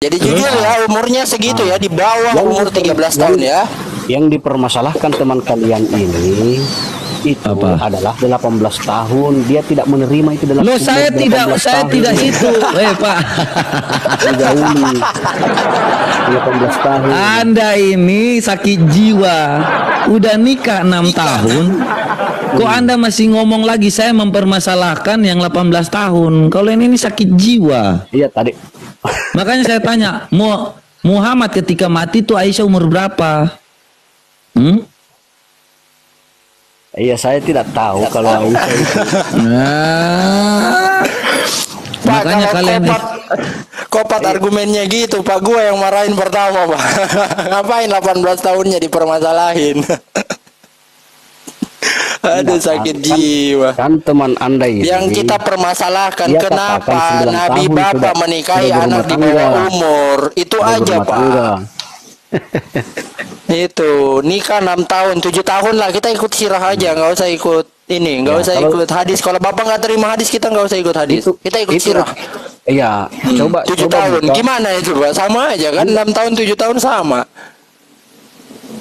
Jadi jujur ya, umurnya segitu ya, di bawah umur 13 tahun ya. Yang dipermasalahkan teman kalian ini itu adalah 18 tahun. Dia tidak menerima itu dalam. Loh, saya tidak itu. Pak. 18 tahun. Anda ini sakit jiwa. Udah nikah 6 tahun. Kok Anda masih ngomong lagi saya mempermasalahkan yang 18 tahun? Kalau ini sakit jiwa. Iya tadi. Makanya saya tanya, Muhammad ketika mati itu Aisyah umur berapa? Iya, saya tidak tahu kalau Aisyah itu. Makanya kalian kopat argumennya gitu, Pak. Gua yang marahin pertama, Pak. Ngapain 18 tahunnya dipermasalahin? Aduh, sakit jiwa. Kan teman Anda ini yang kita permasalahkan kenapa Nabi Bapak menikahi anak di bawah umur. Itu aja, Pak. Itu nikah 6 tahun 7 tahun lah, kita ikut sirah aja, nggak usah ikut ini, nggak usah ikut hadis. Kalau Bapak nggak terima hadis, kita nggak usah ikut hadis, kita ikut sirah. Iya, coba 7 tahun buka. Gimana itu, Pak? Sama aja kan, 6 tahun 7 tahun sama.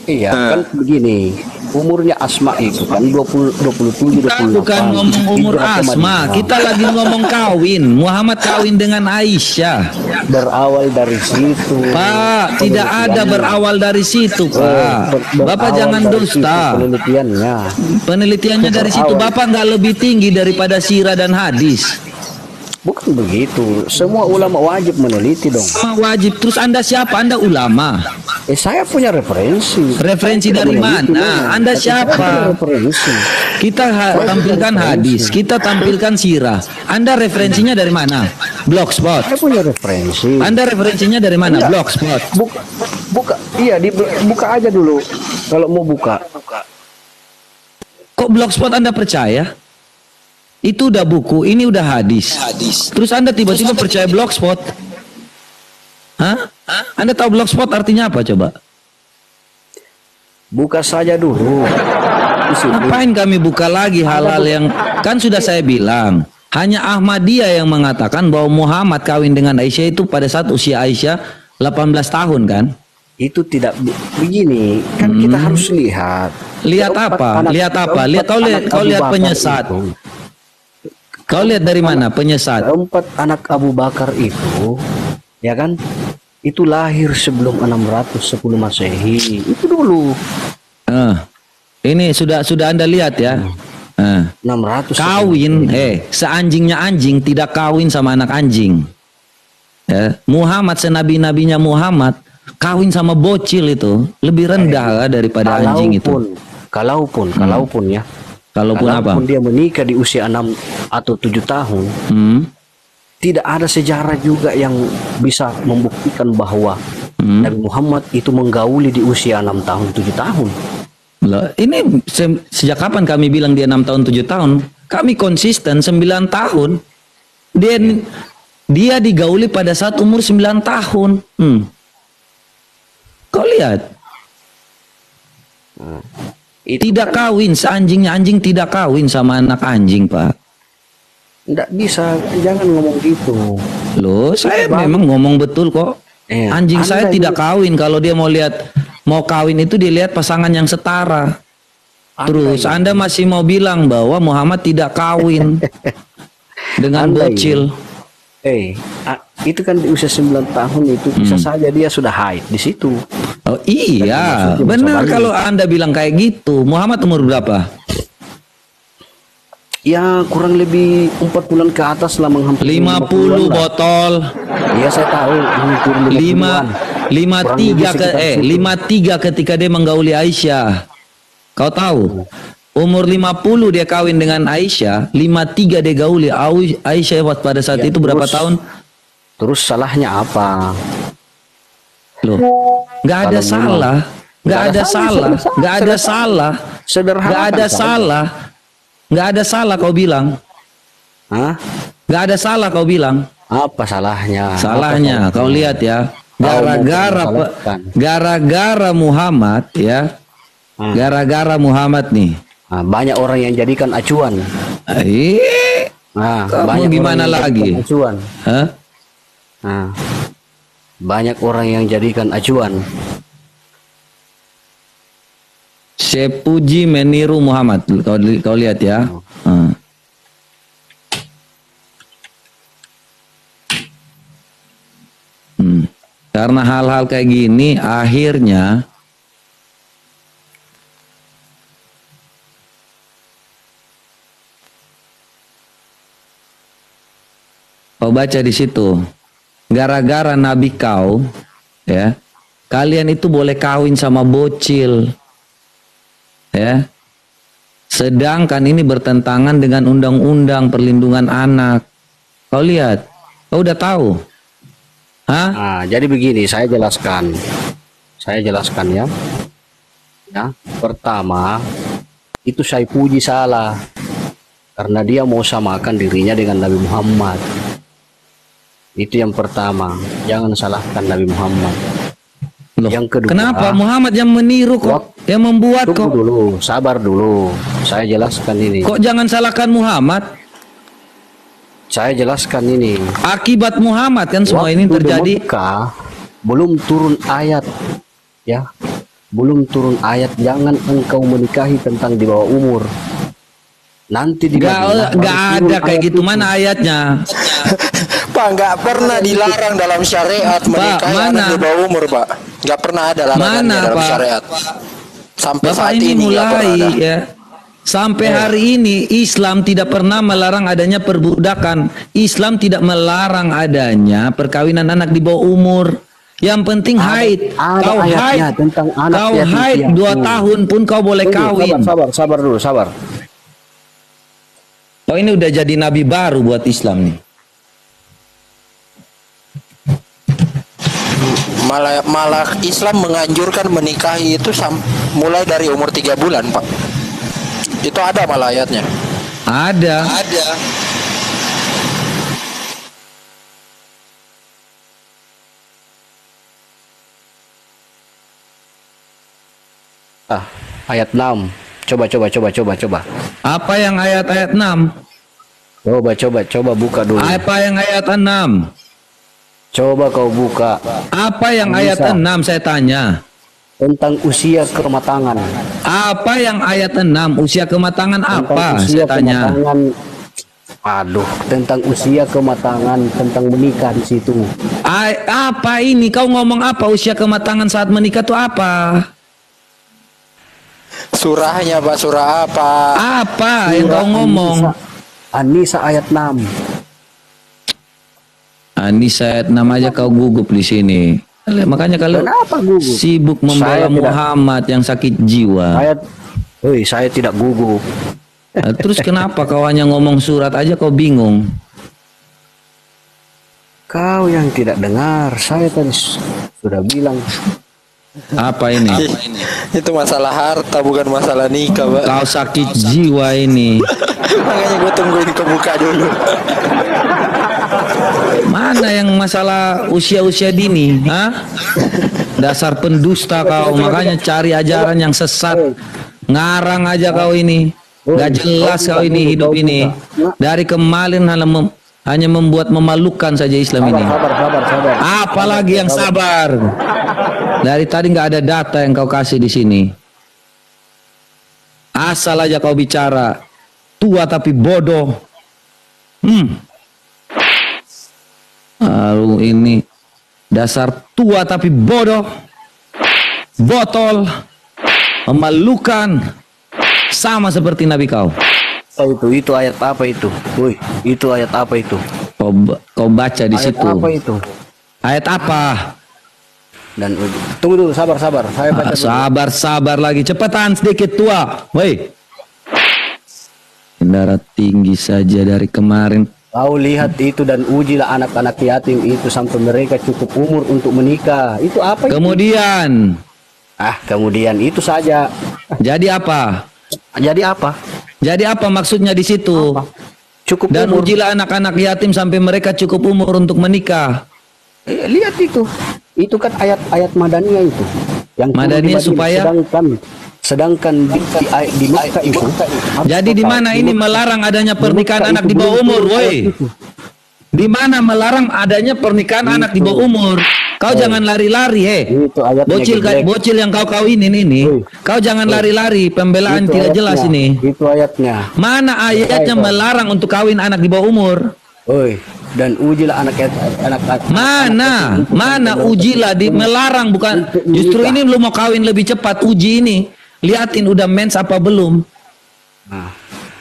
Iya, kan begini. Umurnya Asma itu kan 27 28. Bukan ngomong umur Asma, kita lagi ngomong kawin. Muhammad kawin dengan Aisyah. Berawal dari situ. Pak, tidak ada berawal dari situ, Pak. Bapak jangan dusta. Penelitiannya dari situ. Bapak nggak lebih tinggi daripada sirah dan hadis. Bukan begitu. Semua ulama wajib meneliti dong. Wajib. Terus Anda siapa? Anda ulama. Saya punya referensi. Referensi dari mana? Anda siapa? Kita tampilkan hadis, kita tampilkan sirah. Anda referensinya dari mana? Blogspot. Saya punya referensi. Anda referensinya dari mana? Blogspot. Buka. Iya, buka aja dulu. Kalau mau buka. Kok Blogspot Anda percaya? Itu udah buku, ini udah hadis. Terus Anda tiba-tiba percaya Blogspot? Hah? Anda tahu Blogspot artinya apa coba? Buka saja dulu. Ngapain kami buka lagi hal-hal yang kan sudah saya bilang. Hanya Ahmadiyah yang mengatakan bahwa Muhammad kawin dengan Aisyah itu pada saat usia Aisyah 18 tahun kan? Itu tidak begini. Kan kita harus lihat. Lihat apa? Lihat apa? Lihat kau lihat penyesat. Kau lihat dari mana penyesat? 4 anak Abu Bakar itu, ya kan? Itu lahir sebelum 610 Masehi. Itu dulu. Ini sudah Anda lihat ya. 600 kawin, seanjingnya anjing tidak kawin sama anak anjing. Ya. Muhammad senabi-nabinya Muhammad kawin sama bocil itu lebih rendah daripada anjing itu. Kalaupun ya. Kalaupun apa? Dia menikah di usia 6 atau 7 tahun, tidak ada sejarah juga yang bisa membuktikan bahwa Nabi Muhammad itu menggauli di usia 6 tahun 7 tahun. Loh, ini sejak kapan kami bilang dia 6 tahun 7 tahun? Kami konsisten 9 tahun. Dia digauli pada saat umur 9 tahun. Kau lihat. Tidak kawin, seanjingnya anjing tidak kawin sama anak anjing, Pak. Tidak bisa, jangan ngomong gitu. Loh, saya memang ngomong betul kok. Anjing saya tidak kawin. Kalau dia mau kawin itu dilihat pasangan yang setara. Terus Anda masih mau bilang bahwa Muhammad tidak kawin dengan bocil. Itu kan di usia 9 tahun itu bisa saja dia sudah haid di situ. Oh iya, benar kalau Anda bilang kayak gitu. Muhammad umur berapa? Ya kurang lebih 4 bulan ke atas lah, menghampiri 50 botol. Iya saya tahu. 53 ketika dia menggauli Aisyah. Kau tahu? Umur 50 dia kawin dengan Aisyah, 53 dia gauli Aisyah pada saat itu berapa tahun? Terus salahnya apa? Loh, nggak ada salah, nggak ada salah, nggak ada salah, nggak ada salah, nggak ada salah kau bilang. Nggak ada salah kau bilang. Apa salahnya? Salahnya kau lihat ya, gara-gara Muhammad ya, gara-gara Muhammad nih. Banyak orang yang jadikan acuan. Kamu gimana lagi? Acuan. banyak orang yang jadikan acuan. Sepuji meniru Muhammad. Kau lihat ya. Karena hal-hal kayak gini akhirnya kau baca di situ, gara-gara nabi kau, ya, kalian itu boleh kawin sama bocil, ya. Sedangkan ini bertentangan dengan undang-undang perlindungan anak. Kau lihat, kau udah tahu. Hah? Nah, jadi begini, saya jelaskan ya. Ya, pertama itu saya puji salah karena dia mau samakan dirinya dengan Nabi Muhammad. Itu yang pertama, jangan salahkan Nabi Muhammad. Loh, yang kedua, kenapa Muhammad yang meniru kok, yang membuat kok? Dulu, sabar dulu, saya jelaskan ini. Kok jangan salahkan Muhammad? Saya jelaskan ini. Akibat Muhammad kan semua ini terjadi. Mekah, belum turun ayat, ya, belum turun ayat jangan engkau menikahi tentang di bawah umur. Nanti nggak ada kayak gitu, mana ayatnya? Pak, nggak pernah dilarang dalam syariat menikahi anak di bawah umur, Pak. Nggak pernah ada larangannya dalam syariat. Sampai Bapak saat ini mulai ya. Sampai hari ini Islam tidak pernah melarang adanya perbudakan. Islam tidak melarang adanya perkawinan anak di bawah umur. Yang penting haid. Kau haid tentang anak kau haid 2 tahun pun kau boleh kawin. Sabar dulu, sabar. Oh, ini udah jadi nabi baru buat Islam nih. Malah Islam menganjurkan menikahi itu mulai dari umur 3 bulan, Pak. Itu ada malah ayatnya. Ada. Ayat 6. Coba. Apa yang ayat 6? Coba buka dulu. Apa yang ayat 6? Coba kau buka. Apa yang ayat 6 saya tanya? Tentang usia kematangan. Apa yang ayat 6? Usia kematangan apa? Usia Saya tanya. Tentang usia kematangan, tentang menikah di situ. Apa ini? Kau ngomong apa? Usia kematangan saat menikah itu apa? Surahnya, Pak, surah apa? Apa yang kau ngomong? An-Nisa ayat 6. An-Nisa ayat 6 aja kau gugup di sini. Makanya kalau sibuk membela Muhammad yang sakit jiwa. Saya tidak gugup. Terus kenapa kau hanya ngomong surat aja kau bingung? Kau yang tidak dengar, saya tadi sudah bilang. Apa ini? Itu masalah harta, bukan masalah nikah, Pak. Kau sakit jiwa ini. Makanya gue tungguin kebuka dulu. Mana yang masalah usia-usia dini? Hah? Dasar pendusta kau, makanya cari ajaran yang sesat. Ngarang aja kau ini. Gak jelas kau ini hidup ini. Dari kemarin hanya membuat memalukan saja Islam ini. Sabar. Apalagi yang sabar? Dari tadi nggak ada data yang kau kasih di sini. Asal aja kau bicara. Tua tapi bodoh. Lalu ini dasar tua tapi bodoh, botol, memalukan, sama seperti Nabi kau. Itu ayat apa itu? Woi, itu ayat apa itu? Kau baca di situ. Ayat apa itu? Ayat apa? Dan tunggu dulu, sabar. Saya baca dulu. Sabar lagi. Cepetan sedikit tua. Woi. Darah tinggi saja dari kemarin. Kau lihat itu dan ujilah anak-anak yatim itu sampai mereka cukup umur untuk menikah. Itu apa itu? Kemudian itu saja. Jadi apa? Jadi apa maksudnya di situ? Cukup dan umur. Ujilah anak-anak yatim sampai mereka cukup umur untuk menikah. Lihat itu. Itu kan ayat-ayat Madaniyah itu. Yang Madaniyah supaya sedangkan di Mekah itu. Jadi di mana ini melarang adanya pernikahan anak di bawah umur, woi? Di mana melarang adanya pernikahan anak di bawah umur? Kau jangan lari-lari, Itu ayatnya bocil yang kau kawinin ini. Kau jangan lari-lari, pembelaan Itu tidak jelas ini. Itu ayatnya. Mana ayatnya melarang untuk kawin anak di bawah umur? Dan ujilah anak. Mana ujilah melarang, bukan justru ini belum mau kawin lebih cepat, uji ini. Liatin udah mens apa belum. Nah,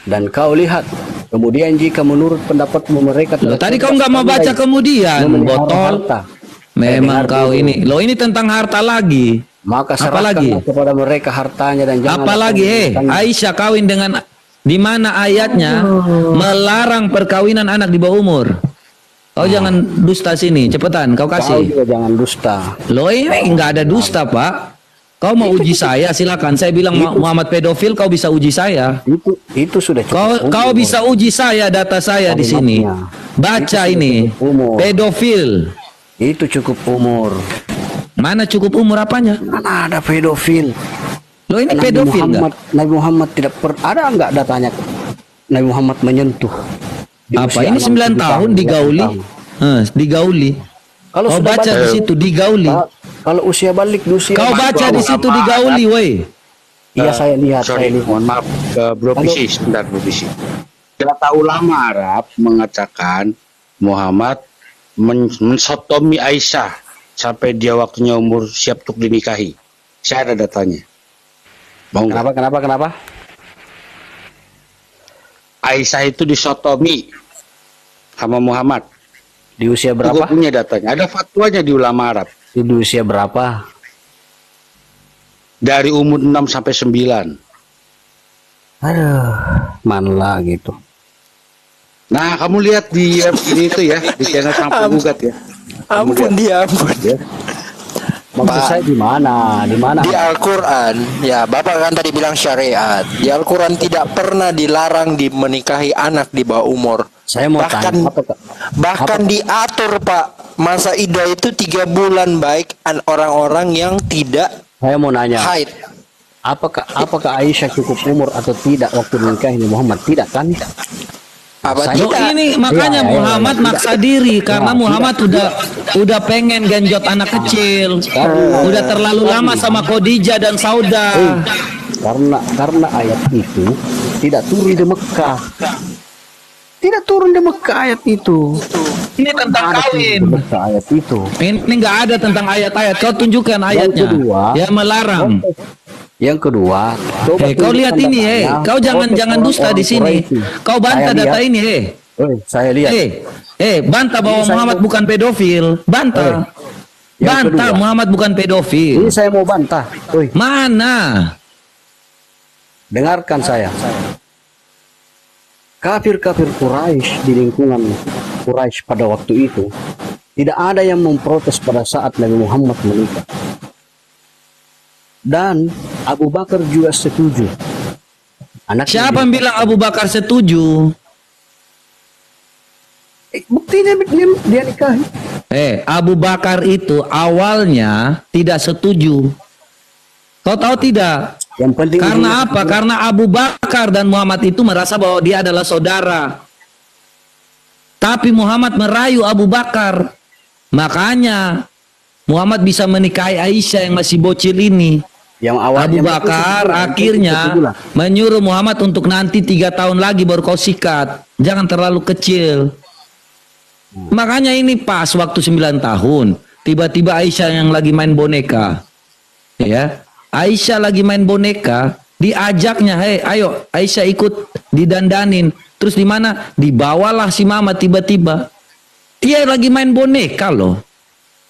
dan kau lihat kemudian jika menurut pendapat mereka tadi kau nggak mau baca kemudian botol harta. Memang kau ini ini tentang harta lagi, maka serahkan kepada mereka hartanya dan jangan apalagi Aisyah kawin dengan, di mana ayatnya melarang perkawinan anak di bawah umur. Kau jangan dusta sini, cepetan kau kasih. Kau juga jangan dusta. Ini nggak ada dusta, Pak. Kau mau uji saya, silakan. Saya bilang Muhammad pedofil, kau bisa uji saya. Itu sudah cukup. Kau bisa uji saya, data saya di sini. Baca ini, pedofil. Itu cukup umur. Mana cukup umur apanya? Mana ada pedofil? Loh ini pedofil nggak? Nabi Muhammad tidak ada nggak datanya Nabi Muhammad menyentuh? Apa ini 9 tahun digauli? Digauli. Kalau baca di situ digauli. Kalau usia balik kau baca di situ digauli, woi. Iya saya lihat. Mohon maaf ke Bro Pisi, sebentar Bro Pisi. Data ulama Arab mengatakan Muhammad mensotomi Aisyah sampai dia waktunya umur siap untuk dinikahi. Saya ada datanya. Mau Kenapa? Aisyah itu disotomi sama Muhammad. Di usia berapa? Gue punya datanya. Ada fatwanya di ulama Arab. Di usia berapa? Dari umur 6 sampai 9. Aduh, mana gitu. Nah, kamu lihat di itu ya, di channel Sang Penggugat ya. Ampun. Maksud saya di mana? Di Al-Quran, ya Bapak kan tadi bilang syariat. Di Al-Quran tidak pernah dilarang menikahi anak di bawah umur. Saya mau tanya, bahkan diatur Pak, masa iddah itu 3 bulan baik orang-orang yang tidak saya mau nanya haid. Apakah Aisyah cukup umur atau tidak waktu menikahi Muhammad? Tidak kan? Ini makanya Muhammad maksa diri karena Muhammad udah pengen genjot anak kecil, udah terlalu lama sama Khadijah dan Sauda. Karena ayat itu tidak turun di Mekah. Tidak turun di Mekah ayat itu. Ini tentang kawin. Ayat itu. Ini nggak ada tentang ayat-ayat. Kau tunjukkan ayatnya. Yang melarang. Yang kedua, kau lihat ini, kau jangan dusta di sini. Kau bantah data ini, saya lihat. Bantah bahwa Muhammad bukan pedofil. Bantah. Bantah Muhammad bukan pedofil. Ini saya mau bantah. Mana? Dengarkan saya. Kafir-kafir Quraisy di lingkungan Quraisy pada waktu itu tidak ada yang memprotes pada saat Nabi Muhammad menikah. Dan Abu Bakar juga setuju. Siapa yang bilang Abu Bakar setuju? Buktinya dia nikahi. Abu Bakar itu awalnya tidak setuju. Kau tahu tidak? Yang penting karena apa? Karena Abu Bakar dan Muhammad itu merasa bahwa dia adalah saudara. Tapi Muhammad merayu Abu Bakar. Makanya Muhammad bisa menikahi Aisyah yang masih bocil ini. Abu Bakar akhirnya menyuruh Muhammad untuk nanti 3 tahun lagi baru kau sikat. Jangan terlalu kecil. Makanya ini pas waktu 9 tahun. Tiba-tiba Aisyah yang lagi main boneka. Ya. Aisyah lagi main boneka, diajaknya, ayo Aisyah ikut didandanin. Terus di mana? Dibawalah si mama tiba-tiba. Dia lagi main boneka loh.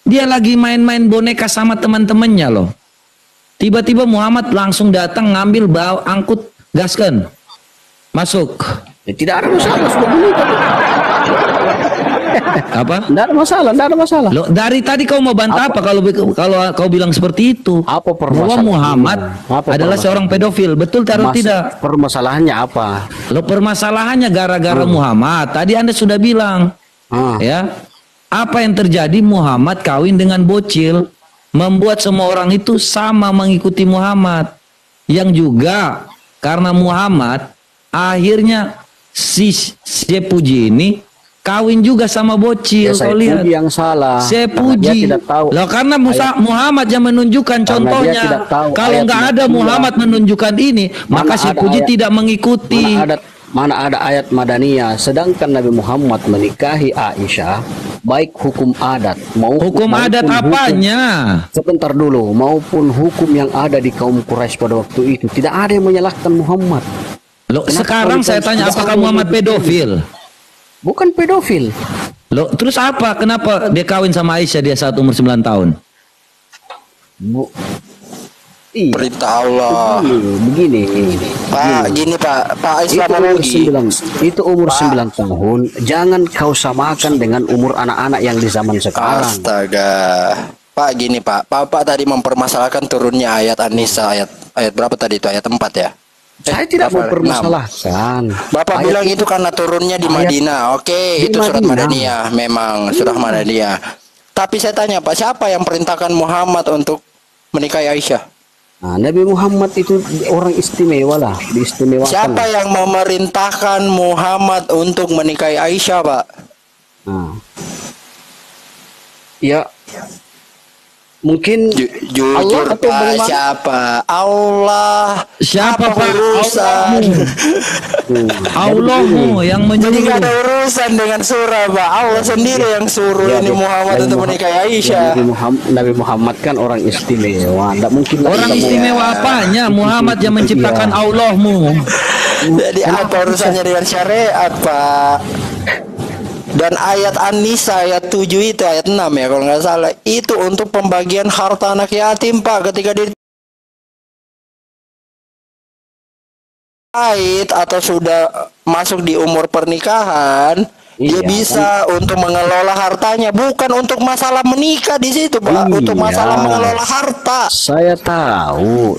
Dia lagi main-main boneka sama teman-temannya loh. Tiba-tiba Muhammad langsung datang ngambil angkut, gaskan. Masuk. Tidak ada masalah sudah dulu. Apa? Tidak ada masalah. Loh, dari tadi kau mau bantah apa kalau kau bilang seperti itu? Apa bahwa Muhammad adalah seorang pedofil, betul atau tidak? Permasalahannya apa? Loh, permasalahannya gara-gara Muhammad. Tadi Anda sudah bilang, ya, apa yang terjadi? Muhammad kawin dengan bocil, membuat semua orang itu sama mengikuti Muhammad. Yang juga karena Muhammad akhirnya si Puji ini kawin juga sama bocil. Ya, Kau lihat. yang salah. Saya Karena dia puji. tidak tahu. Loh, karena Muhammad yang menunjukkan Karena contohnya. dia tidak tahu Kalau ayat nggak ada 52. Muhammad menunjukkan ini, maka si ada puji ayat- tidak mengikuti. Mana ada ayat madaniyah, sedangkan Nabi Muhammad menikahi Aisyah, baik hukum adat Hukum adat apanya? Sebentar dulu, maupun hukum yang ada di kaum Quraisy pada waktu itu, tidak ada yang menyalahkan Muhammad. Loh, Kenapa sekarang saya tanya, apakah Muhammad pedofil? Bukan pedofil. Loh, terus apa? Kenapa dia kawin sama Aisyah dia saat umur 9 tahun? Iya. Perintah Allah. Begini. Pak, gini Pak Islamologi. Itu umur 9 tahun. Jangan kau samakan dengan umur anak-anak yang di zaman sekarang. Astaga. Pak, gini Pak. Bapak tadi mempermasalahkan turunnya ayat An-Nisa ayat berapa tadi itu? Ayat 4 ya? Saya tidak berapa? mempermasalahkan. Bapak bilang itu karena turunnya di Madinah. Oke, di itu surat Madinah. Madaniyah, memang surah Madaniyah. Tapi saya tanya Pak, siapa yang perintahkan Muhammad untuk menikahi Aisyah? Nah, Nabi Muhammad itu orang istimewa lah, diistimewakan. Siapa yang memerintahkan Muhammad untuk menikahi Aisyah, Pak? Nah. Ya, mungkin Jujur Allah atau Pak, bagaimana? siapa? Allah. Siapa, Apa Pak? urusan? Allahmu yang Jadi gak ada menyuruh. urusan dengan surah, Pak. Allah sendiri yang suruh Ya, ini Muhammad untuk menikahi Aisyah. Nabi Muhammad kan orang istimewa. Tidak mungkin lah Orang kita istimewa apanya? Muhammad yang menciptakan Iya. Allahmu. Jadi apa urusannya dengan syariat, Pak? Dan ayat An-Nisa ayat 7 itu ayat 6 ya kalau nggak salah, itu untuk pembagian harta anak yatim, Pak. Ketika dia haid atau sudah masuk di umur pernikahan, dia Iya, bisa untuk mengelola hartanya, bukan untuk masalah menikah di situ, Pak. Untuk Iya. masalah mengelola harta. Saya tahu,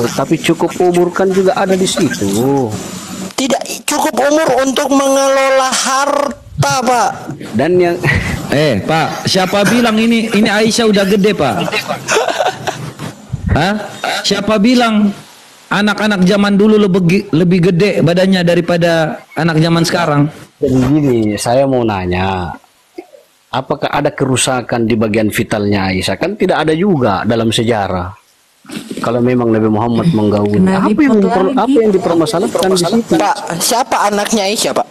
tapi cukup umur kan juga ada di situ. Tidak cukup umur untuk mengelola harta, Pak. Dan yang Pak, siapa bilang ini Aisyah udah gede, Pak? Hah? Siapa bilang anak-anak zaman dulu lebih gede badannya daripada anak zaman sekarang? Jadi gini, saya mau nanya, apakah ada kerusakan di bagian vitalnya Aisyah? Kan tidak ada juga dalam sejarah. Kalau memang Nabi Muhammad menggauli, apa yang dipermasalahkan di situ? Pak, siapa anaknya Aisyah, Pak?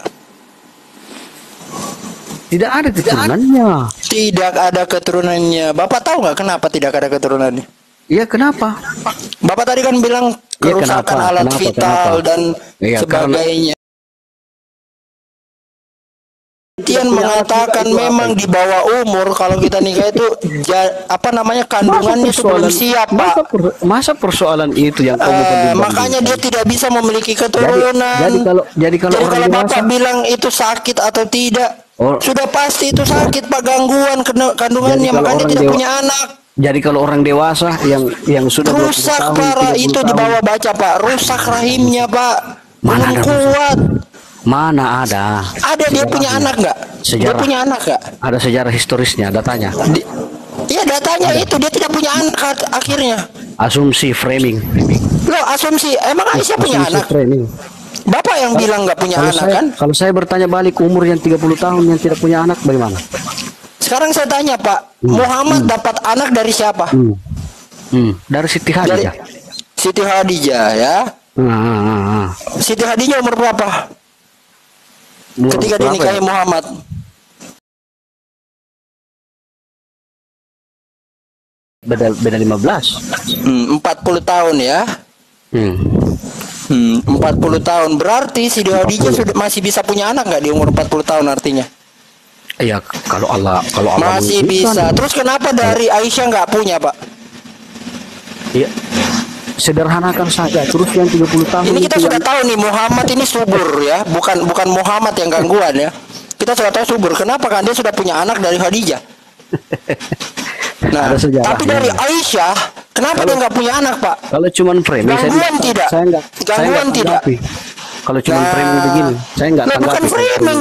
Tidak ada keturunannya. Tidak ada keturunannya. Bapak tahu nggak kenapa tidak ada keturunannya? Iya, kenapa? Bapak tadi kan bilang kerusakan kenapa? alat Kenapa? vital Kenapa? dan Iya, sebagainya. Penelitian mengatakan memang di bawah umur kalau kita nikah itu kandungannya itu belum siap, Pak. Masa persoalan itu yang kamu Makanya dia tidak bisa memiliki keturunan. Jadi kalau orang Bapak dewasa bilang itu sakit atau tidak, Oh. sudah pasti itu sakit, Pak, gangguan kandungannya, Jadi kalau makanya orang tidak punya anak. Jadi kalau orang dewasa yang sudah 20 Rusak, tahun, parah 30 itu di tahun, bawah baca, Pak. Rusak rahimnya, Pak. Mana Belum ada kuat. mana ada? Ada dia punya anak nggak? Dia Sejarah. punya anak nggak? Ada sejarah historisnya, datanya. Iya, datanya itu dia tidak punya anak akhirnya. Asumsi framing. Loh, asumsi emang Aisyah punya Asumsi anak? framing. Bapak yang bilang nggak punya anak kan? Kalau saya bertanya balik umur yang 30 tahun yang tidak punya anak bagaimana? Sekarang saya tanya, Pak, Muhammad dapat anak dari siapa? Dari Siti Dari Khadijah. Siti Khadijah ya. Siti Khadijah umur berapa Umur ketika berapa dinikahi ya? Muhammad? Beda 15. 40 tahun ya. 40 tahun berarti Siti Khadijah sudah masih bisa punya anak nggak di umur 40 tahun artinya? Iya, kalau Allah Masih bisa. mengizinkan. Terus kenapa dari Aisyah nggak punya, Pak? Iya. Sederhanakan saja. Terus yang 30 tahun Ini kita itu sudah tahu nih Muhammad ini subur ya, bukan Muhammad yang gangguan ya. Kita sudah tahu subur. Kenapa? Kan dia sudah punya anak dari Khadijah. Nah, Ada sejarahnya. tapi dari Aisyah, kenapa dia nggak punya anak, Pak? Kalau cuman framing Gangguan tidak? Gangguan tidak? Kalau cuman Nah, framing begini, saya nggak nah, bukan tanggapi. framing.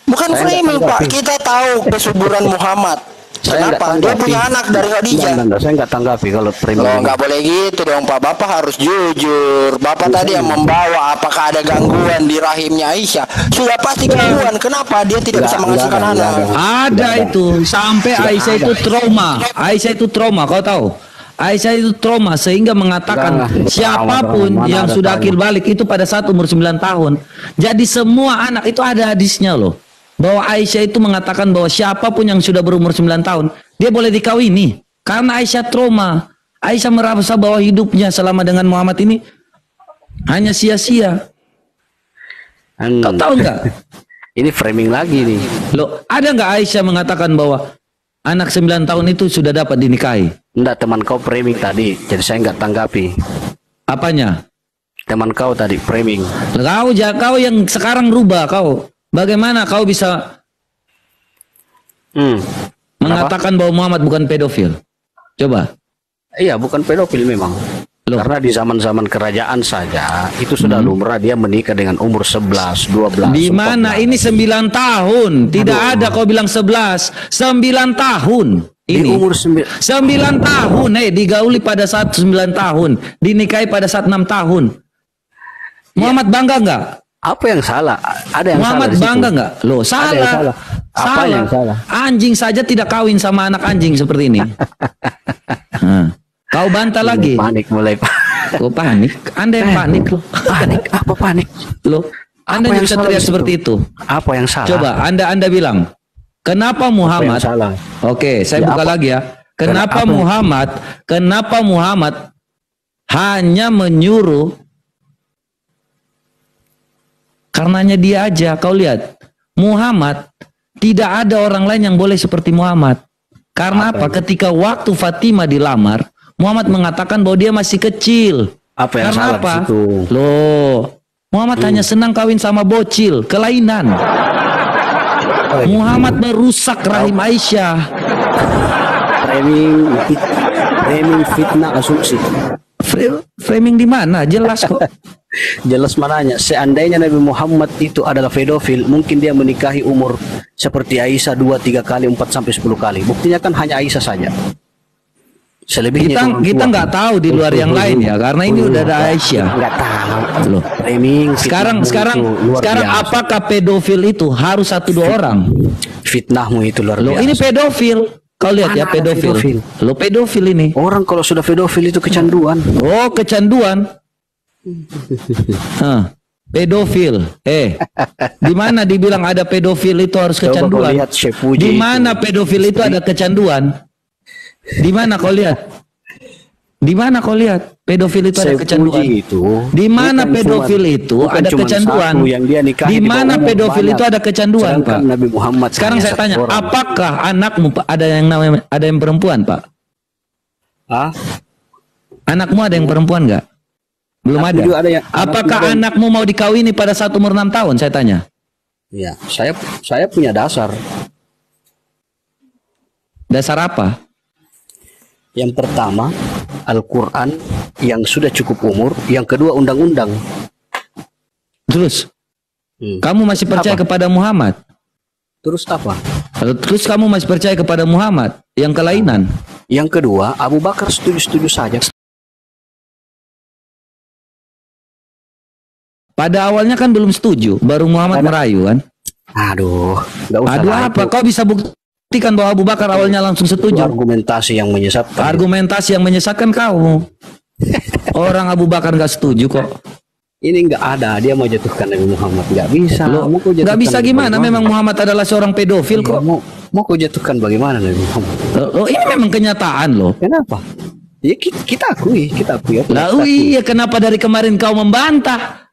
Bukan Saya framing, nggak Pak. tanggapi. Kita tahu kesuburan Muhammad. Kenapa? Dia punya anak dari Khadijah. Enggak, saya nggak tanggapi kalau framing. Oh, nggak boleh gitu dong Pak. Bapak harus jujur. Bapak tadi yang membawa apakah ada gangguan di rahimnya Aisyah. Sudah pasti gangguan. Kenapa dia tidak bisa menghasilkan anak? Ada itu. Sampai Aisyah itu trauma. Aisyah itu trauma, kau tahu? Aisyah itu trauma sehingga mengatakan siapapun yang sudah akil balik itu pada saat umur 9 tahun. Jadi semua anak itu ada hadisnya loh. Bahwa Aisyah itu mengatakan bahwa siapapun yang sudah berumur 9 tahun dia boleh dikawini. Karena Aisyah trauma. Aisyah merasa bahwa hidupnya selama dengan Muhammad ini hanya sia-sia. Kau tahu nggak? Ini framing lagi nih. Loh, ada nggak Aisyah mengatakan bahwa anak 9 tahun itu sudah dapat dinikahi? Enggak, teman kau framing tadi, jadi saya nggak tanggapi. Apanya? Teman kau tadi framing. Kau yang sekarang rubah kau. Bagaimana kau bisa mengatakan bahwa Muhammad bukan pedofil? Coba. Iya, bukan pedofil memang. Loh. Karena di zaman-zaman kerajaan saja itu sudah lumrah dia menikah dengan umur 11, 12. Di mana ini 9 tahun? Tidak ada kau bilang 11. 9 tahun. Ini di umur 9 tahun, digauli pada saat 9 tahun, dinikahi pada saat 6 tahun. Muhammad bangga nggak? Apa yang salah? Ada yang Muhammad salah bangga nggak? Loh, salah. Apa yang salah? Anjing saja tidak kawin sama anak anjing seperti ini. Kau bantah lagi. Mulai Kau panik? Anda yang panik loh. Panik? Apa panik? Loh, Anda yang bisa teriak seperti itu. Apa yang salah? Coba Anda bilang. Kenapa Muhammad? Salah? Oke, saya buka lagi ya. Kenapa Muhammad hanya menyuruh karenanya dia aja? Kau lihat, Muhammad tidak ada orang lain yang boleh seperti Muhammad. Karena apa? Ketika waktu Fatimah dilamar, Muhammad mengatakan bahwa dia masih kecil. Apa yang Karena salah apa? di situ? Loh, Muhammad hanya senang kawin sama bocil, kelainan. Muhammad merusak rahim Aisyah. Framing fitnah asumsi. Framing di mana? Jelas kok. Jelas mananya. Seandainya Nabi Muhammad itu adalah pedofil, mungkin dia menikahi umur seperti Aisyah 2, 3 kali, 4 sampai 10 kali. Buktinya kan hanya Aisyah saja. Selebihnya kita nggak tahu di luar yang lain ya, karena ini udah ada Aisyah. Nggak tahu. Loh. Sekarang apakah pedofil itu harus 1-2 orang? Fitnahmu itu luar biasa. Loh, ini pedofil. Kau lihat ya, pedofil. Lo pedofil ini. Orang kalau sudah pedofil itu kecanduan. Oh, kecanduan. Pedofil. Di mana dibilang ada pedofil itu harus kecanduan? Di mana pedofil itu ada kecanduan? Di mana kau lihat? Di mana kau lihat pedofil itu ada kecanduan? Di mana pedofil itu ada kecanduan? Di mana pedofil itu ada kecanduan, Pak? Nabi Muhammad. Sekarang saya tanya, apakah anakmu ada yang perempuan, Pak? Anakmu ada yang perempuan nggak? Belum ada. Apakah anakmu mau dikawini pada saat umur 6 tahun? Saya tanya. Ya, saya punya dasar. Dasar apa? Yang pertama, Al-Quran yang sudah cukup umur. Yang kedua, undang-undang. Terus? Kamu masih percaya kepada Muhammad? Terus apa? Terus kamu masih percaya kepada Muhammad yang kelainan? Yang kedua, Abu Bakar setuju-setuju saja. Pada awalnya kan belum setuju, baru Muhammad merayu kan? Aduh, nggak usah. Aduh apa? Kau bisa buktikan bahwa Abu Bakar awalnya langsung setuju? Argumentasi yang menyesatkan. Argumentasi yang menyesatkan kau. Orang Abu Bakar nggak setuju kok. Ini nggak ada, dia mau jatuhkan Nabi Muhammad, nggak bisa. Nggak bisa gimana? Memang Muhammad adalah seorang pedofil kok. Mau kau jatuhkan bagaimana Nabi Muhammad? Loh, ini memang kenyataan loh. Kenapa? Ya kita akui ya. Lalu iya, kenapa dari kemarin kau membantah?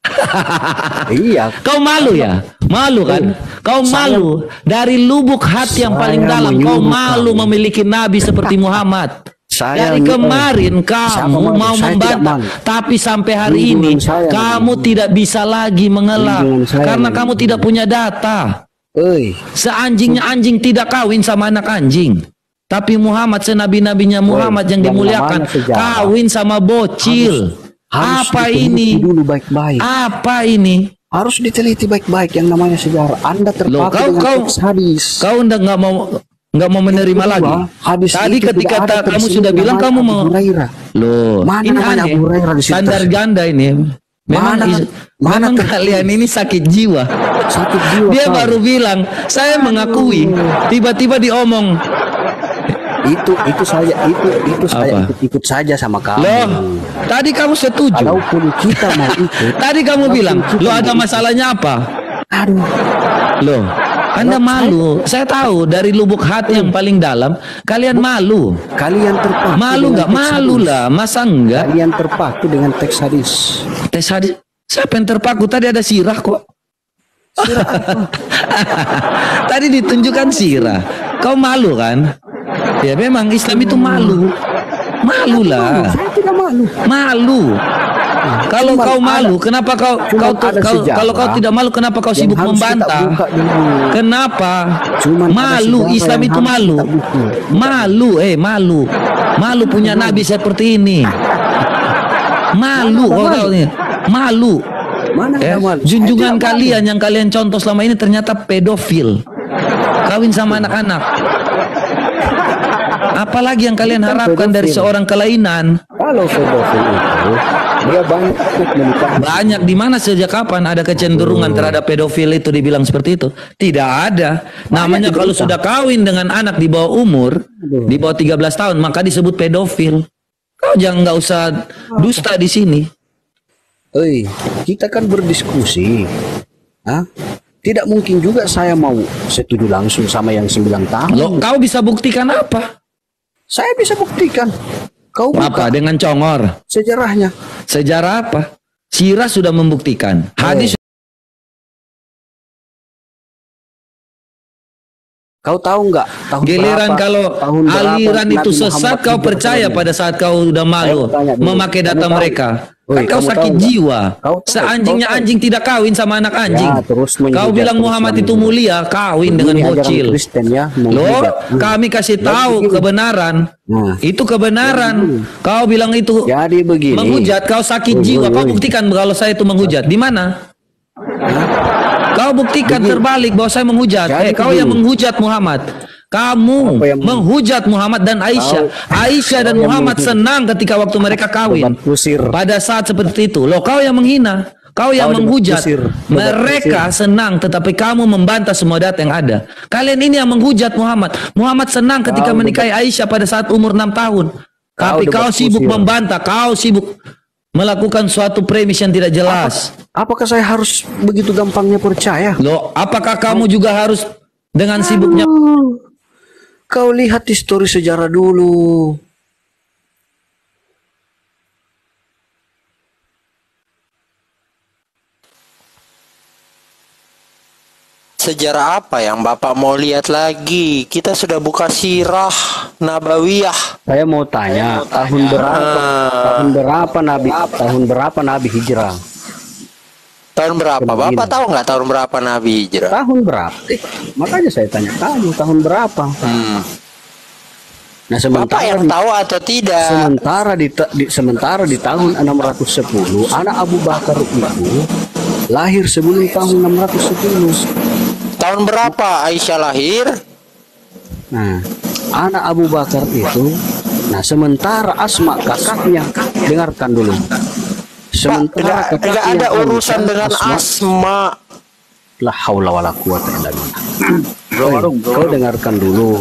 Iya. Kau malu ya? Malu kan? Kau malu dari lubuk hati yang paling dalam. Kau malu memiliki Nabi seperti Muhammad. Dari kemarin kamu mau membantah, tapi sampai hari ini kamu tidak bisa lagi mengelak karena kamu tidak punya data. Seanjingnya anjing tidak kawin sama anak anjing. Tapi Muhammad, senabi-nabinya Muhammad yang dimuliakan, kawin sama bocil. Apa ini? Dulu baik-baik. Apa ini? Harus diteliti baik-baik yang namanya sejarah. Anda terpaku dengan teks hadis. Kau nggak mau nggak mau menerima lagi. Tadi ketika kamu sudah bilang kamu mau, loh, Mana ini namanya aneh. Abu Hurairah di situ? Standar ganda ini. Memang kalian ini sakit jiwa. Sakit jiwa. Dia kau. baru bilang, saya mengakui. Tiba-tiba diomong. Itu saya Apa? ikut saja sama kamu. Loh, tadi kamu setuju. Walaupun kita mau ikut. Tadi kamu bilang, lo ada masalahnya apa? Aduh. Loh, Anda malu. Saya tahu dari lubuk hati yang paling dalam, kalian malu. Kalian terpaku. Malu dengan nggak? teks Malu hadis. lah. Masa enggak? Kalian terpaku dengan teks hadis. Tes hadis. Siapa yang terpaku? Tadi ada sirah kok. Tadi ditunjukkan sirah. Kau malu kan? Ya memang Islam itu malu. Malu lah. Saya tidak malu. Malu. Kalau Cuman kau malu, kenapa kalau kau tidak malu, kenapa kau yang sibuk harus kita membantah? buka dulu. Kenapa? Cuman ada Malu, sejarah Islam yang itu harus malu. kita buka. Malu, malu. Malu punya nabi seperti ini. Malu orang ini. Malu. Mana ada malu? Junjungan Saya tidak kalian yang kalian contoh selama ini ternyata pedofil. Kawin sama anak-anak. Apalagi yang kalian harapkan dari seorang kelainan? malu. Kalau pedofil itu dia banyak menikah. Banyak. Di mana sejak kapan ada kecenderungan terhadap pedofil itu dibilang seperti itu? Tidak ada. Namanya kalau sudah kawin dengan anak di bawah umur, di bawah 13 tahun, maka disebut pedofil. Kau jangan nggak usah dusta di sini. Kita kan berdiskusi. Hah? Tidak mungkin juga saya mau setuju langsung sama yang 9 tahun. Loh, kau bisa buktikan apa? Saya bisa buktikan. Kau Apa? buka Dengan congor. sejarahnya. Sejarah apa? Sirah sudah membuktikan. Hadis. Kau tahu nggak? Tahun Giliran berapa- kalau tahun berapa aliran Nabi itu sesat, Muhammad kau hijrah percaya ke dunia? pada saat kau udah malu Saya tanya dulu. memakai data Kamu tahu? mereka. Woi, Kan kau kamu sakit tahu nggak? jiwa. Kau tahu, Seanjingnya kau tahu. anjing tidak kawin sama anak anjing. Ya, terus Kau menghujat bilang terus Muhammad itu menghujat. mulia, kawin dengan Ini ajaran bocil. Kristen ya, Loh, menghujat. kami kasih Jadi tahu begini. kebenaran. Nah. Itu kebenaran. Kau bilang itu Jadi begini. menghujat, kau sakit jiwa. Kau buktikan kalau saya itu menghujat. Di mana? Kau buktikan terbalik bahwa saya menghujat. Jadi Kau yang begini. menghujat Muhammad. Kamu Apa yang menghujat Muhammad dan Aisyah. Aisyah dan yang Muhammad menghujat. senang ketika waktu mereka kawin. Bebat kusir. Pada saat seperti itu, loh kau yang menghina, kau yang Kau menghujat. debat kusir. Debat Mereka senang, tetapi kamu membantah semua data yang ada. Kalian ini yang menghujat Muhammad. Muhammad senang ketika Kau menikahi Aisyah pada saat umur 6 tahun. Tapi debat kau sibuk kusir. membantah, kau sibuk melakukan suatu premis yang tidak jelas. Apakah saya harus begitu gampangnya percaya? Loh, apakah kamu juga harus dengan sibuknya Kau lihat histori sejarah dulu. Sejarah apa yang Bapak mau lihat lagi? Kita sudah buka sirah Nabawiyah. Saya mau tanya, tahun berapa Nabi hijrah? Tahun berapa? Bapak tahu nggak tahun berapa Nabi hijrah? Tahun berapa? Makanya saya tanya kamu tahun berapa? Nah, Bapak yang tahu atau tidak? sementara di tahun 610 anak Abu Bakar itu lahir sebelum tahun 610. Tahun berapa Aisyah lahir? Nah, anak Abu Bakar itu, nah sementara Asma kakaknya, dengarkan dulu. Sementara Enggak ada urusan dengan Asma. La haula wala quwata illa billah. Kau dengarkan dulu.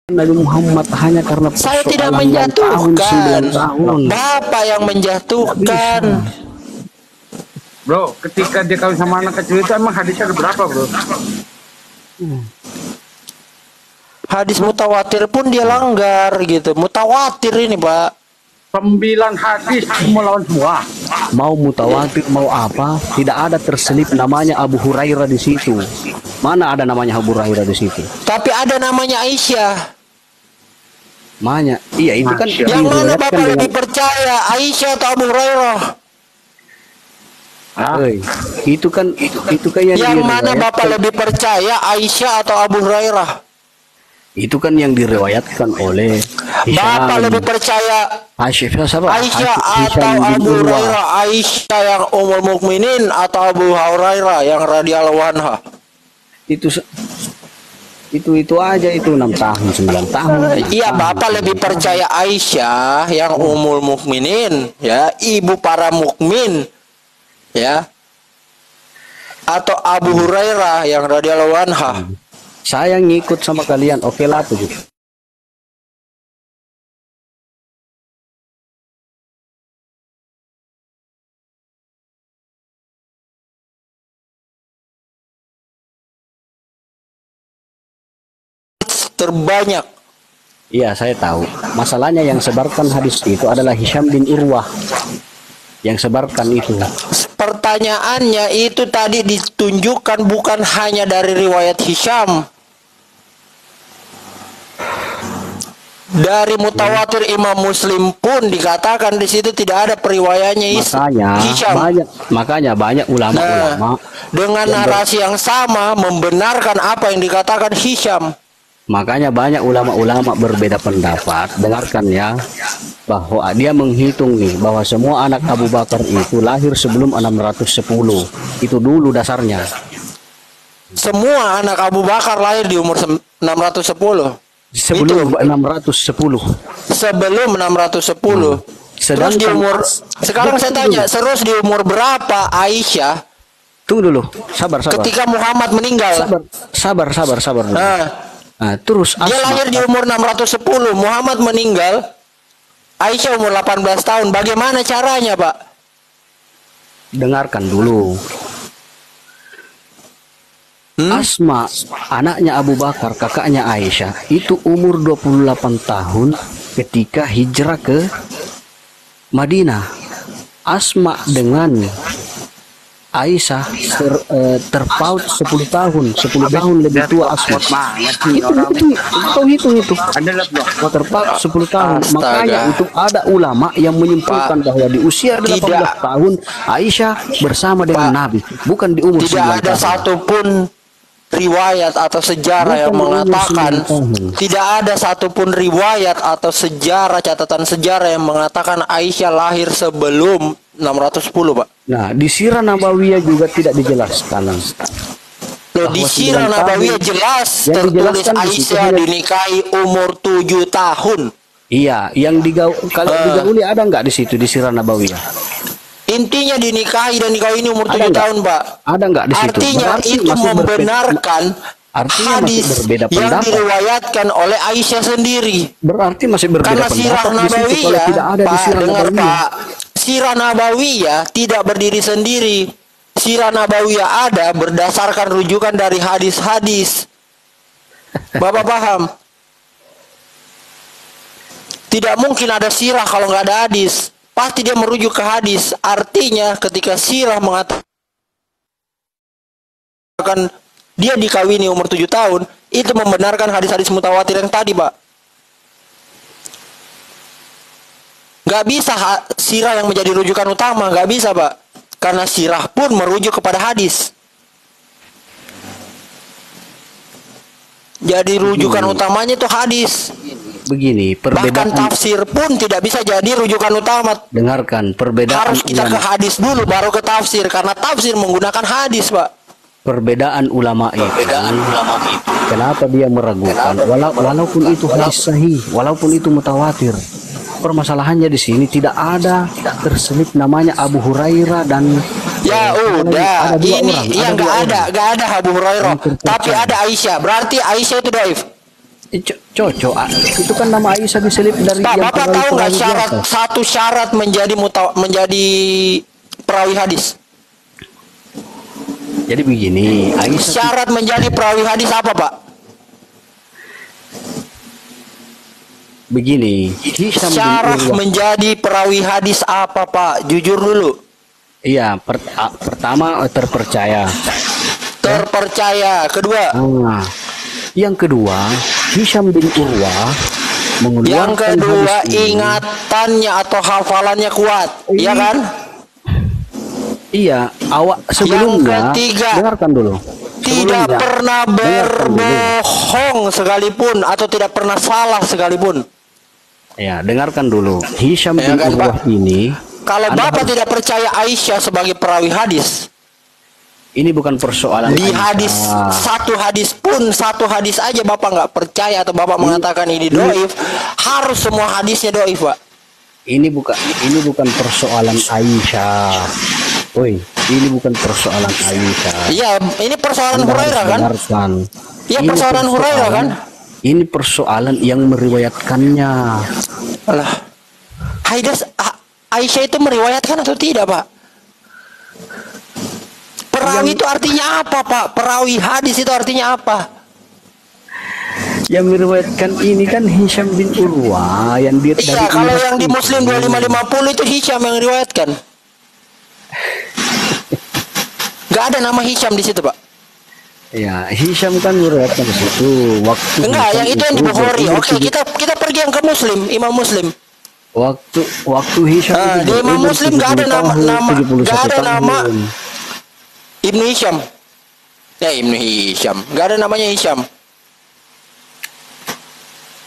Nabi Muhammad hanya karena Saya tidak persoalan menjatuhkan. tahun 9 tahun. Bapak yang menjatuhkan. Bro, ketika dia kawin sama anak kecil itu emang hadisnya ada berapa, bro? Hadis mutawatir pun dia langgar gitu. Mutawatir ini, Pak. 9 hadis semua lawan semua. Mau mutawatir mau apa, tidak ada terselip namanya Abu Hurairah di situ. Mana ada namanya Abu Hurairah di situ? Tapi ada namanya Aisyah. Banyak. Iya, itu kan Yang mana diriwayatkan Bapak lebih percaya, Aisyah atau Abu Hurairah? Itu kan Yang mana Bapak lebih percaya, Aisyah atau Abu Hurairah? Itu kan yang diriwayatkan oleh Bapak lebih percaya Aisyah atau Abu Hurairah? Aisyah yang Ummul Mukminin atau Abu Hurairah yang radhiyallahu anha? Itu aja, itu 6 tahun 9 tahun. Iya, Bapak lebih percaya Aisyah yang Ummul Mukminin, ya, ibu para mukmin, ya, atau Abu Hurairah yang radhiyallahu anha? Saya ngikut sama kalian, oke lah tuh. Terbanyak. Iya, saya tahu. Masalahnya yang sebarkan hadis itu adalah Hisham bin Urwah. Yang sebarkan itu. Pertanyaannya itu tadi ditunjukkan bukan hanya dari riwayat Hisham. Dari mutawatir Imam Muslim pun dikatakan di situ tidak ada periwayatnya Hisham. Makanya banyak ulama-ulama dengan narasi yang sama membenarkan apa yang dikatakan Hisham. Makanya banyak ulama-ulama berbeda pendapat. Dengarkan ya, bahwa dia menghitung nih bahwa semua anak Abu Bakar itu lahir sebelum 610. Itu dulu dasarnya. Semua anak Abu Bakar lahir di umur 610. Sebelum 610. Sebelum 610. Terus di umur, sekarang saya tanya, terus di umur berapa Aisyah? Tunggu dulu, sabar. Ketika Muhammad meninggal. Sabar dulu. Nah, terus dia lahir di umur 610, Muhammad meninggal, Aisyah umur 18 tahun. Bagaimana caranya, Pak? Dengarkan dulu. Asma, anaknya Abu Bakar, kakaknya Aisyah, itu umur 28 tahun ketika hijrah ke Madinah. Asma dengan Aisyah terpaut 10 tahun lebih tua Asma. Hitung itu. Terpaut 10 tahun. Makanya itu ada ulama yang menyimpulkan bahwa di usia 18 tahun Aisyah bersama dengan Nabi, bukan di umur 9 tahun. Tidak ada satupun riwayat atau sejarah yang mengatakan, tidak ada satupun riwayat atau sejarah, catatan sejarah yang mengatakan Aisyah lahir sebelum 610, Pak. Nah, di Sirah Nabawiyah juga tidak dijelaskan. Loh, di Sirah Nabawiyah jelas tertulis Aisyah dinikahi umur 7 tahun. Iya, yang kalau digauli ada nggak di situ di Sirah Nabawiyah? Intinya dinikahi dan dikawini umur 7 tahun, Pak. Ada nggak di situ? Artinya itu membenarkan hadis yang diriwayatkan oleh Aisyah sendiri. Berarti masih berbeda pendapat. Karena Sirah Nabawiyah, tidak ada di Sirah Nabawiyah. Pak, Sirah Nabawiyah tidak berdiri sendiri. Sirah Nabawiyah ada berdasarkan rujukan dari hadis-hadis. Bapak paham? Tidak mungkin ada sirah kalau nggak ada hadis. Pasti dia merujuk ke hadis. Artinya ketika sirah mengatakan dia dikawini umur 7 tahun, itu membenarkan hadis-hadis mutawatir yang tadi, Pak. Nggak bisa sirah yang menjadi rujukan utama, nggak bisa, Pak. Karena sirah pun merujuk kepada hadis. Jadi rujukan utamanya itu hadis. Begini, bahkan tafsir pun tidak bisa jadi rujukan utama. Dengarkan, perbedaan harus kita ke hadis dulu baru ke tafsir, karena tafsir menggunakan hadis, Pak. Perbedaan ulama itu. Kenapa dia meragukan? Walaupun itu hadis sahih, walaupun itu mutawatir. Permasalahannya di sini tidak ada terselip namanya Abu Hurairah dan ya udah ini yang nggak ada Abu Hurairah, tapi ada Aisyah. Berarti Aisyah itu dhaif. Cocok, itu kan nama Aisyah diselip dari Pak, Bapak tahu nggak satu syarat menjadi perawi hadis? Jadi begini, Aisyah syarat menjadi perawi hadis apa, Pak? Begini, syarat menjadi perawi hadis apa, Pak? Jujur dulu. Iya, pertama terpercaya. Terpercaya. Kedua. Yang kedua, Hisham bin Urwah Yang kedua, hadis ingatannya atau hafalannya kuat, iya kan? Iya, awak sebelumnya. Yang ketiga, dengarkan dulu. Tidak pernah berbohong sekalipun atau tidak pernah salah sekalipun. Ya, dengarkan dulu. Hisham bin kan, Urwah ini. Kalau Bapak tidak percaya Aisyah sebagai perawi hadis, ini bukan persoalan di Aisyah. hadis satu hadis aja Bapak nggak percaya atau Bapak mengatakan ini doif, harus semua hadisnya doif, Pak. Ini bukan persoalan Aisyah. Woi, ini bukan persoalan Aisyah. Iya, ini persoalan Hurairah kan? Iya, persoalan Hurairah kan? Ini persoalan yang meriwayatkannya. Alah, Aisyah itu meriwayatkan atau tidak, Pak? Perawi itu artinya apa, Pak? Perawi hadis itu artinya apa? Yang meriwayatkan ini kan Hisham bin Urwah yang dia. Iya, kalau yang di Muslim 2550 itu Hisham yang meriwayatkan. Gak ada nama Hisham di situ, Pak. Ya, Hisham kan meriwayatkan di situ waktu. Enggak, yang itu yang di Bukhari. Oke, kita pergi yang ke Muslim, Imam Muslim. Waktu Hisham di Imam Muslim gak ada nama Ibnu Hisham. Ya, Ibnu Hisham. Gak ada namanya Hisham.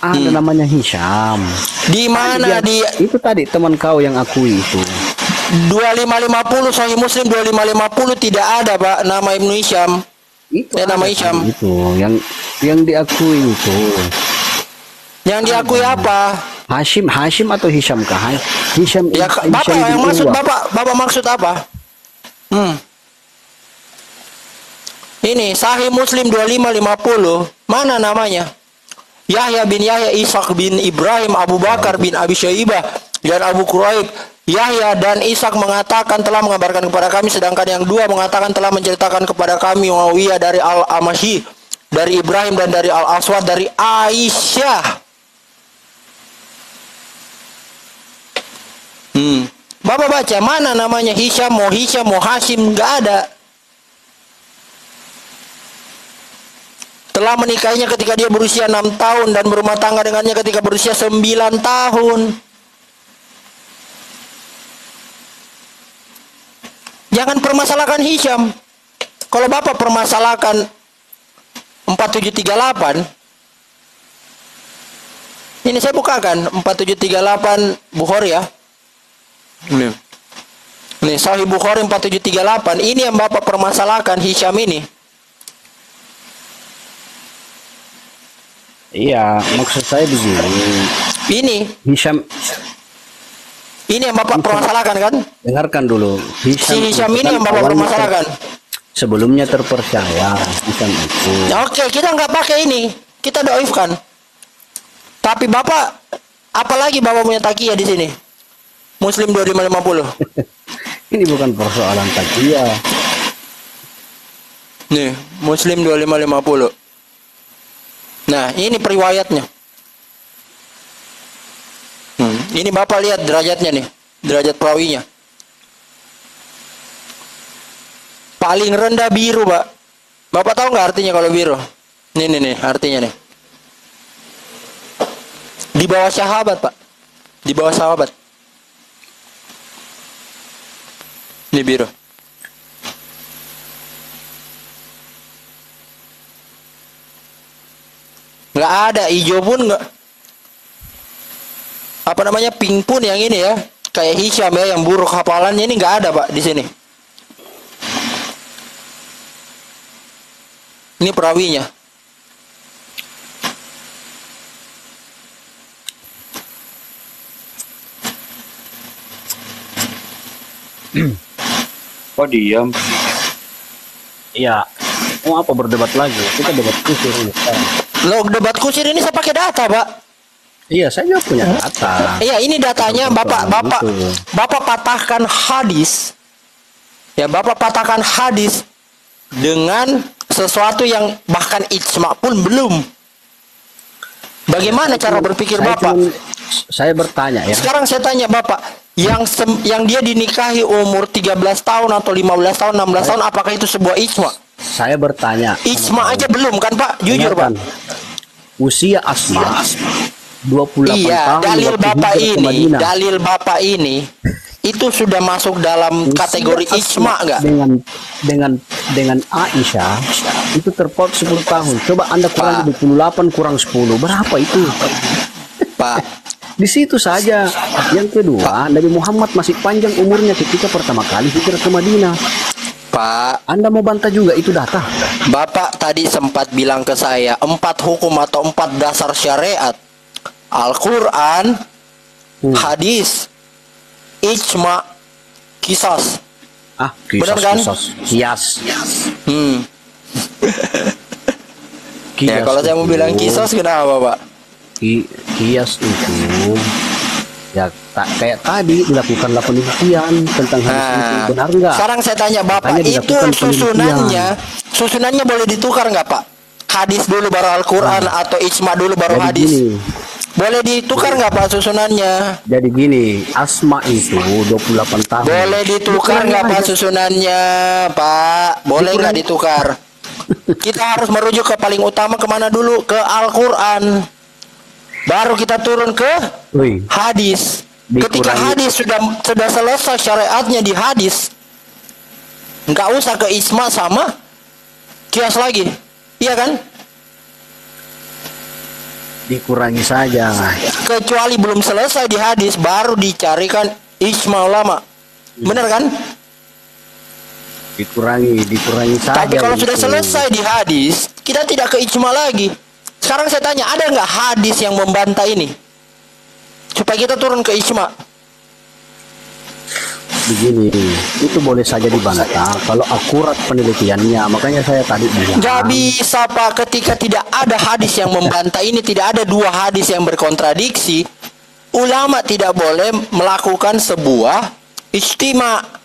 Ada namanya Hisham. Di mana dia? Itu tadi teman kau yang akui itu. 2550 Sahih Muslim 2550 tidak ada, Pak, nama Ibnu Hisham. Itu nama Hisham. Itu yang diakui itu. Yang diakui apa? Hashim atau Hisham kah? Hisham. Ya, Bapak yang maksud Bapak maksud apa? Ini Sahih Muslim 2550. Mana namanya? Yahya bin Yahya, Ishaq bin Ibrahim, Abu Bakar bin Abi Syaibah dan Abu Quraib. Yahya dan Ishaq mengatakan telah mengabarkan kepada kami, sedangkan yang dua mengatakan telah menceritakan kepada kami Muawiyah dari Al-Amashi, dari Ibrahim dan dari Al-Aswad dari Aisyah. Bapak baca mana namanya Hisham, mau Hashim, nggak ada. Telah menikahinya ketika dia berusia 6 tahun dan berumah tangga dengannya ketika berusia 9 tahun. Jangan permasalahkan Hisham. Kalau Bapak permasalahkan 4738, ini saya bukakan 4738 Bukhari ya. Nih Sahih Bukhari 4738. Ini yang Bapak permasalahkan Hisham ini. Iya, maksud saya begini. Ini Hisham. Ini yang Bapak permasalahkan kan? Dengarkan dulu. Hisham ini yang Bapak permasalahkan. Sebelumnya terpercaya Hisham itu. Oke, kita nggak pakai ini. Kita doifkan. Tapi Bapak, apalagi Bapak punya takiyah di sini? Muslim 2550. Ini bukan persoalan takiyah. Nih, Muslim 2550. Nah, ini periwayatnya. Ini Bapak lihat derajatnya nih, derajat perawinya. Paling rendah biru, Pak. Bapak tahu nggak artinya kalau biru? Nih, artinya nih. Di bawah sahabat, Pak. Di bawah sahabat. Ini biru. Nggak ada, hijau pun nggak. Apa namanya, pink pun yang ini ya, kayak Hisham ya, yang buruk hafalannya ini nggak ada, Pak, di sini. Ini perawinya. Kok diam? Iya. Mau apa berdebat lagi? Kita debat kusir ini sekarang. Loh, debat kusir ini saya pakai data, Pak. Iya, saya juga punya data. Iya, ini datanya Bapak patahkan hadis. Ya, Bapak patahkan hadis dengan sesuatu yang bahkan ijma pun belum. Bagaimana cara berpikir Bapak? Saya bertanya ya. Sekarang saya tanya Bapak, yang dia dinikahi umur 13 tahun atau 15 tahun, 16 tahun, apakah itu sebuah ijma? Saya bertanya. Ijma aja belum kan, Pak? Jujur, Pak. Usia Asma 28 iya, tahun dalil waktu Bapak hijrah ke ini, Madinah. dalil Bapak ini itu sudah masuk dalam kategori ijma enggak? Dengan Aisyah itu terpaut 10 tahun. Coba Anda kurangi 28 kurang 10, berapa itu? Pak, Di situ saja. Yang kedua, Nabi Muhammad masih panjang umurnya ketika pertama kali hijrah ke Madinah. Pak, Anda mau bantah juga itu data? Bapak tadi sempat bilang ke saya 4 hukum atau 4 dasar syariat. Al-Qur'an, hadis, ijma, qisas. Benar kan? Kias. Ya kalau saya mau bilang qisas kenapa, Pak? Kias itu ya kayak tadi dilakukanlah penelitian tentang hadis itu, benar nggak? Sekarang saya tanya Bapak, Makanya itu susunannya boleh ditukar nggak, Pak? Hadis dulu baru Al-Quran atau ijma dulu baru Jadi hadis? gini, Boleh ditukar nggak, Pak, susunannya? jadi gini, Asma itu 28 tahun. Boleh ditukar nggak, Pak, susunannya, Pak? Boleh nggak ditukar? Kita harus merujuk ke paling utama kemana dulu? Ke Al-Quran. Baru kita turun ke hadis. Ketika hadis sudah selesai syariatnya di hadis, nggak usah ke ijma sama kias lagi, iya kan? Dikurangi saja. Kecuali belum selesai di hadis, baru dicarikan ijma ulama, bener kan? Dikurangi saja. Tapi kalau sudah gitu. selesai di hadis, kita tidak ke ijma lagi. Sekarang saya tanya, ada nggak hadis yang membantah ini? Supaya kita turun ke ijma. Begini, itu boleh saja dibantah kalau akurat penelitiannya. Makanya saya tadi bilang. Nggak bisa, Pak, ketika tidak ada hadis yang membantah ini, tidak ada 2 hadis yang berkontradiksi, ulama tidak boleh melakukan sebuah ijtima.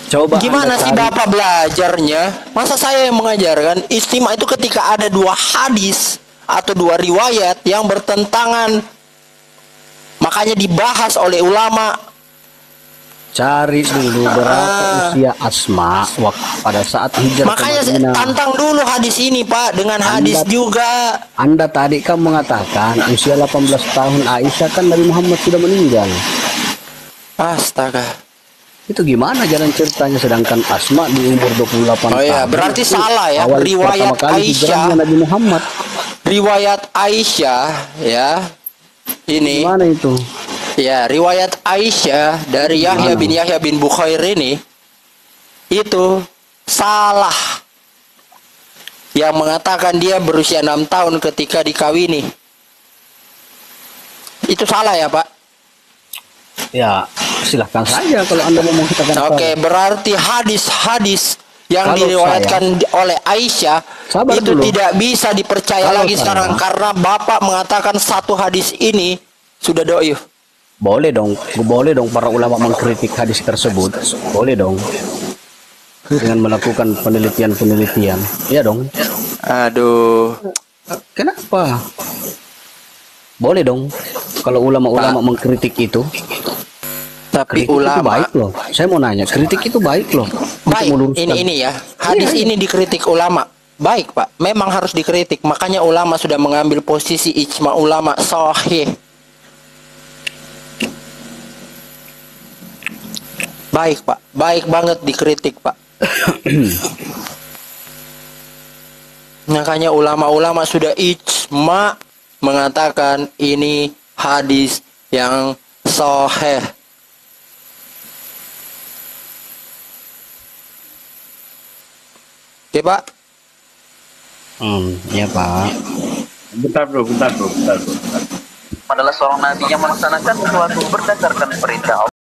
Coba Gimana sih Bapak belajarnya? Masa saya yang mengajarkan? Ijtima itu ketika ada 2 hadis atau 2 riwayat yang bertentangan, makanya dibahas oleh ulama. Cari dulu berapa usia Asma waktu pada saat hijrah Makanya ke Madinah. tantang dulu hadis ini, Pak, dengan hadis juga. Anda tadi kan mengatakan usia 18 tahun Aisyah, kan Nabi Muhammad sudah meninggal. Astaga. Itu gimana jalan ceritanya, sedangkan Asma di umur 28 tahun. Oh iya, berarti salah ya, awal riwayat pertama kali Aisyah. hijrahnya Nabi Muhammad. Riwayat Aisyah ya. Ini Gimana itu? ya, riwayat Aisyah dari Yahya bin Bukhair ini itu salah. Yang mengatakan dia berusia 6 tahun ketika dikawini. Itu salah ya, Pak? Ya, silahkan saja kalau Anda mau mengatakan. Oke, berarti hadis-hadis yang Kalau diriwayatkan oleh Aisyah Sabar itu dulu. tidak bisa dipercaya Kalau lagi saya- sekarang karena Bapak mengatakan satu hadis ini sudah doif. Boleh dong para ulama mengkritik hadis tersebut. Boleh dong. Dengan melakukan penelitian. Ya dong. Aduh. Kenapa? Boleh dong. Kalau ulama-ulama mengkritik itu. Tapi Kritik itu ulama baik loh. Saya mau nanya, kritik itu baik loh. Untuk baik, meluruskan. ini ya. Hadis ini dikritik ulama. Baik, Pak. Memang harus dikritik. Makanya ulama sudah mengambil posisi ijma ulama sahih. Baik, Pak. Baik banget dikritik, Pak. Makanya ulama-ulama sudah ijma mengatakan ini hadis yang sahih. Oke, Pak. Ya Pak. Bentar bro. Adalah seorang nabi yang melaksanakan sesuatu berdasarkan perintah